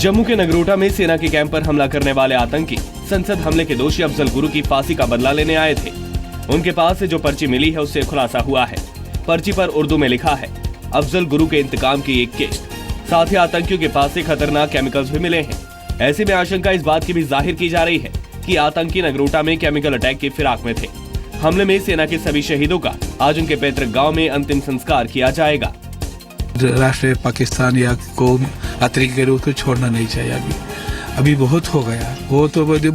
जम्मू के नगरोटा में सेना के कैंप पर हमला करने वाले आतंकी संसद हमले के दोषी अफजल गुरु की फांसी का बदला लेने आए थे। उनके पास से जो पर्ची मिली है उससे खुलासा हुआ है। पर्ची पर उर्दू में लिखा है अफजल गुरु के इंतकाम की एक किस्त। साथ ही आतंकियों के पास से खतरनाक केमिकल्स भी मिले हैं। ऐसे में आशंका इस बात की भी जाहिर की जा रही है कि आतंकी नगरोटा में केमिकल अटैक की फिराक में थे। हमले में सेना के सभी शहीदों का आज उनके पैतृक गांव में अंतिम संस्कार किया जाएगा। राष्ट्र पाकिस्तान या कौम आतंकी के रूप तो छोड़ना नहीं चाहिए। अभी बहुत हो गया, बहुत हो गया।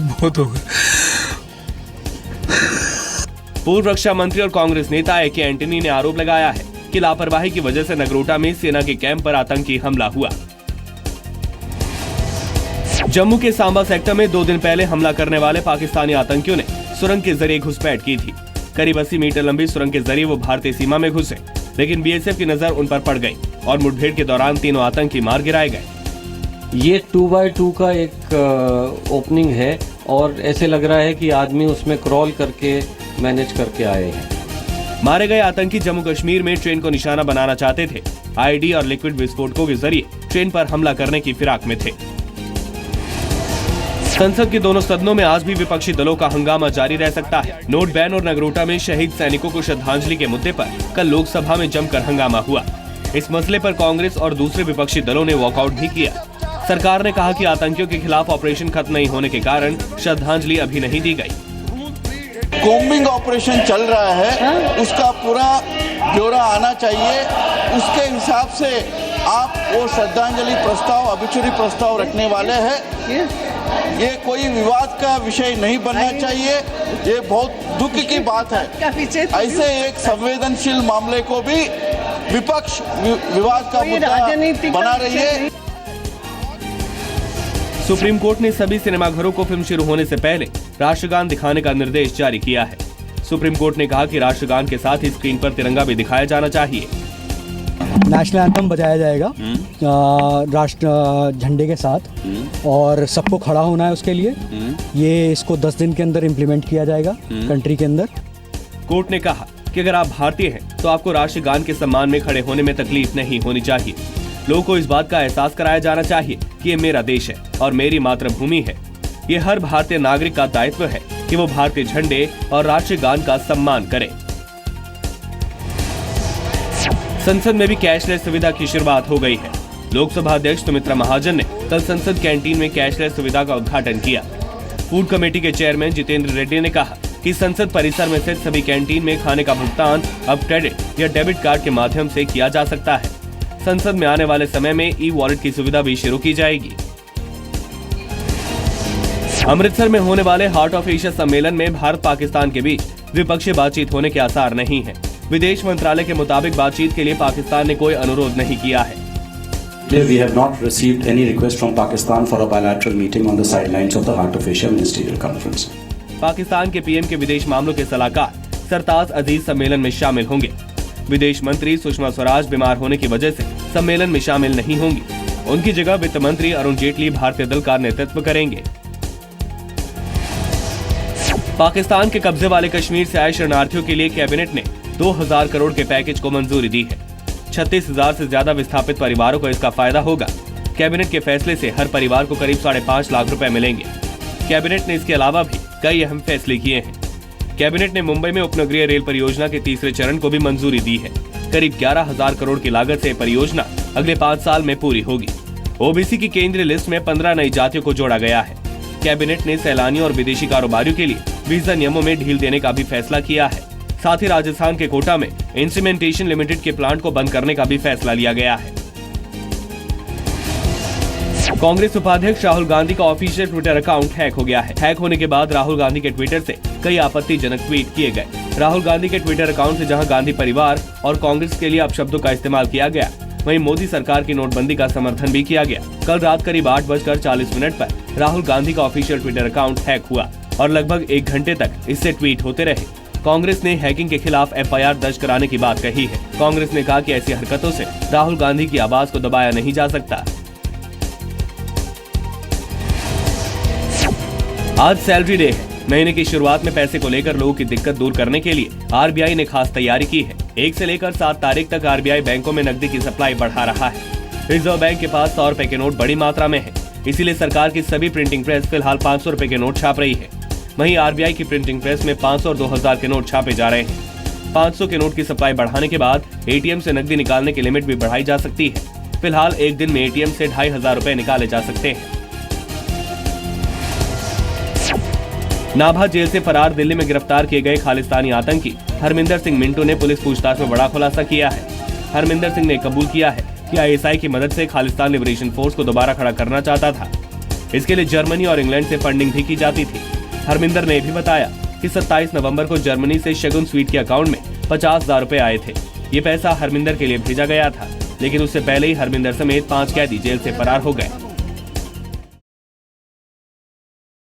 पूर्व रक्षा मंत्री और कांग्रेस नेता ए.के. एंटनी ने आरोप लगाया है कि लापरवाही की वजह से नगरोटा में सेना के कैंप पर आतंकी हमला हुआ। जम्मू के सांबा सेक्टर में 2 दिन पहले हमला करने वाले पाकिस्तानी आतंकियों ने सुरंग के जरिए घुसपैठ की थी। करीब 80 मीटर लंबी सुरंग के जरिए वो भारतीय सीमा में घुसे, लेकिन बीएसएफ की नजर उन पर पड़ गई और मुठभेड़ के दौरान तीनों आतंकी मार गिराए गए। ये 2x2 का एक ओपनिंग है और ऐसे लग रहा है कि आदमी उसमें क्रॉल करके मैनेज करके आए हैं। मारे गए आतंकी जम्मू कश्मीर में ट्रेन को निशाना बनाना चाहते थे। आईडी और लिक्विड विस्फोटकों के जरिए ट्रेन पर हमला करने की फिराक में थे। संसद के दोनों सदनों में आज भी विपक्षी दलों का हंगामा जारी रह सकता है। नोट बैन और नगरोटा में शहीद सैनिकों को श्रद्धांजलि के मुद्दे पर कल लोकसभा में जमकर हंगामा हुआ। इस मसले पर कांग्रेस और दूसरे विपक्षी दलों ने वॉकआउट भी किया। सरकार ने कहा कि आतंकियों के खिलाफ ऑपरेशन खत्म नहीं होने के कारण श्रद्धांजलि अभी नहीं दी गई। कॉम्बिंग ऑपरेशन चल रहा है, उसका पूरा ब्यौरा आना चाहिए। उसके हिसाब से आप वो श्रद्धांजलि प्रस्ताव, ऑब्ituary प्रस्ताव रखने वाले हैं। ये कोई विवाद का विषय नहीं बनना चाहिए। ये बहुत दुख की बात है। ऐसे एक संवेदनशील मामले को भी विपक्ष विवाद का मुद्दा बना रही है। सुप्रीम कोर्ट ने सभी सिनेमाघरों को फिल्म शुरू होने से पहले राष्ट्रगान दिखाने का निर्देश जारी किया है। सुप्रीम कोर्ट ने कहा कि राष्ट्रगान के साथ ही स्क्रीन पर तिरंगा भी दिखाया जाना चाहिए। नेशनल एंथम बजाया जाएगा राष्ट्र झंडे के साथ और सबको खड़ा होना है उसके लिए। ये इसको 10 दिन के अंदर इम्प्लीमेंट किया जाएगा कंट्री के अंदर। कोर्ट ने कहा कि अगर आप भारतीय हैं तो आपको राष्ट्रगान के सम्मान में खड़े होने में तकलीफ नहीं होनी चाहिए। लोगों को इस बात का एहसास कराया जाना चाहिए कि ये मेरा देश है और मेरी मातृभूमि है। ये हर भारतीय नागरिक का दायित्व है कि वो भारतीय झंडे और राष्ट्रगान का सम्मान करे। संसद में भी कैशलेस सुविधा की शुरुआत हो गई है। लोकसभा अध्यक्ष सुमित्रा महाजन ने कल संसद कैंटीन में कैशलेस सुविधा का उद्घाटन किया। फूड कमेटी के चेयरमैन जितेंद्र रेड्डी ने कहा कि संसद परिसर में स्थित सभी कैंटीन में खाने का भुगतान अब क्रेडिट या डेबिट कार्ड के माध्यम से किया जा सकता है। संसद में आने वाले समय में ई-वॉलेट की सुविधा भी शुरू की जाएगी। अमृतसर में होने वाले हार्ट ऑफ एशिया सम्मेलन में भारत पाकिस्तान के बीच द्विपक्षीय बातचीत होने के आसार नहीं है। विदेश मंत्रालय के मुताबिक बातचीत के लिए पाकिस्तान ने कोई अनुरोध नहीं किया है। We have not received any request from Pakistan for a bilateral meeting on the sidelines of the Heart of Asia Ministerial Conference. Pakistan के पीएम के विदेश मामलों के सलाहकार सरताज अजीज सम्मेलन में शामिल होंगे। विदेश मंत्री सुषमा स्वराज बीमार होने की वजह से सम्मेलन में शामिल नहीं होंगी। उनकी जगह वित्त मंत्री अरुण जेटली भारतीय दल का नेतृत्व करेंगे। पाकिस्तान के कब्जे वाले कश्मीर से आए शरणार्थियों के लिए कैबिनेट ने 2000 करोड़ के पैकेज को मंजूरी दी है। 36,000 से ज्यादा विस्थापित परिवारों को इसका फायदा होगा। कैबिनेट के फैसले से हर परिवार को करीब 5.5 लाख रुपए मिलेंगे। कैबिनेट ने इसके अलावा भी कई अहम फैसले किए हैं। कैबिनेट ने मुंबई में उपनगरीय रेल परियोजना के तीसरे चरण को भी मंजूरी दी है। करीब 11,000 करोड़ की लागत से परियोजना अगले 5 साल में पूरी होगी। ओबीसी की केंद्रीय लिस्ट में 15 नई जातियों को जोड़ा गया है। कैबिनेट ने सैलानियों और विदेशी कारोबारियों के लिए वीजा नियमों में ढील देने का भी फैसला किया है। साथ ही राजस्थान के कोटा में इंसीमेंटेशन लिमिटेड के प्लांट को बंद करने का भी फैसला लिया गया है। कांग्रेस उपाध्यक्ष राहुल गांधी का ऑफिशियल ट्विटर अकाउंट हैक हो गया है। हैक होने के बाद राहुल गांधी के ट्विटर से कई आपत्तिजनक ट्वीट किए गए। राहुल गांधी के ट्विटर अकाउंट से जहां गांधी परिवार और कांग्रेस के लिए अपशब्दों का इस्तेमाल किया गया, वहीं मोदी सरकार की नोटबंदी का समर्थन भी किया गया। कल रात करीब 8:40 पर राहुल गांधी का ऑफिशियल ट्विटर अकाउंट हैक हुआ और लगभग 1 घंटे तक इससे ट्वीट होते रहे। कांग्रेस ने हैकिंग के खिलाफ एफआईआर दर्ज कराने की बात कही है। कांग्रेस ने कहा कि ऐसी हरकतों से राहुल गांधी की आवाज को दबाया नहीं जा सकता। आज सैलरी डे है। महीने की शुरुआत में पैसे को लेकर लोगों की दिक्कत दूर करने के लिए आरबीआई ने खास तैयारी की है। 1 से लेकर 7 तारीख तक आरबीआई बैंकों में नकदी की सप्लाई बढ़ा रहा है। रिजर्व बैंक के पास 100 रुपए के नोट बड़ी मात्रा में है। इसीलिए सरकार की सभी प्रिंटिंग प्रेस फिलहाल 500 रुपए के नोट छाप रही है। वहीं आरबीआई की प्रिंटिंग प्रेस में 500 और 2000 के नोट छापे जा रहे हैं। 500 के नोट की सप्लाई बढ़ाने के बाद एटीएम से नकदी निकालने की लिमिट भी बढ़ाई जा सकती है। फिलहाल एक दिन में एटीएम से 2500 रुपए निकाले जा सकते हैं। नाभा जेल से फरार दिल्ली में गिरफ्तार किए गए खालिस्तानी आतंकी हरमिंदर सिंह मिंटो ने पुलिस पूछताछ में बड़ा खुलासा किया है। हरमिंदर सिंह ने कबूल किया है कि आईएसआई की मदद से खालिस्तान लिबरेशन फोर्स को दोबारा खड़ा करना चाहता था। इसके लिए जर्मनी और इंग्लैंड से फंडिंग भी की जाती थी। हरमिंदर ने भी बताया कि 27 नवंबर को जर्मनी से शगुन स्वीट के अकाउंट में 50,000 रुपए आए थे। ये पैसा हरमिंदर के लिए भेजा गया था, लेकिन उससे पहले ही हरमिंदर समेत 5 कैदी जेल से फरार हो गए।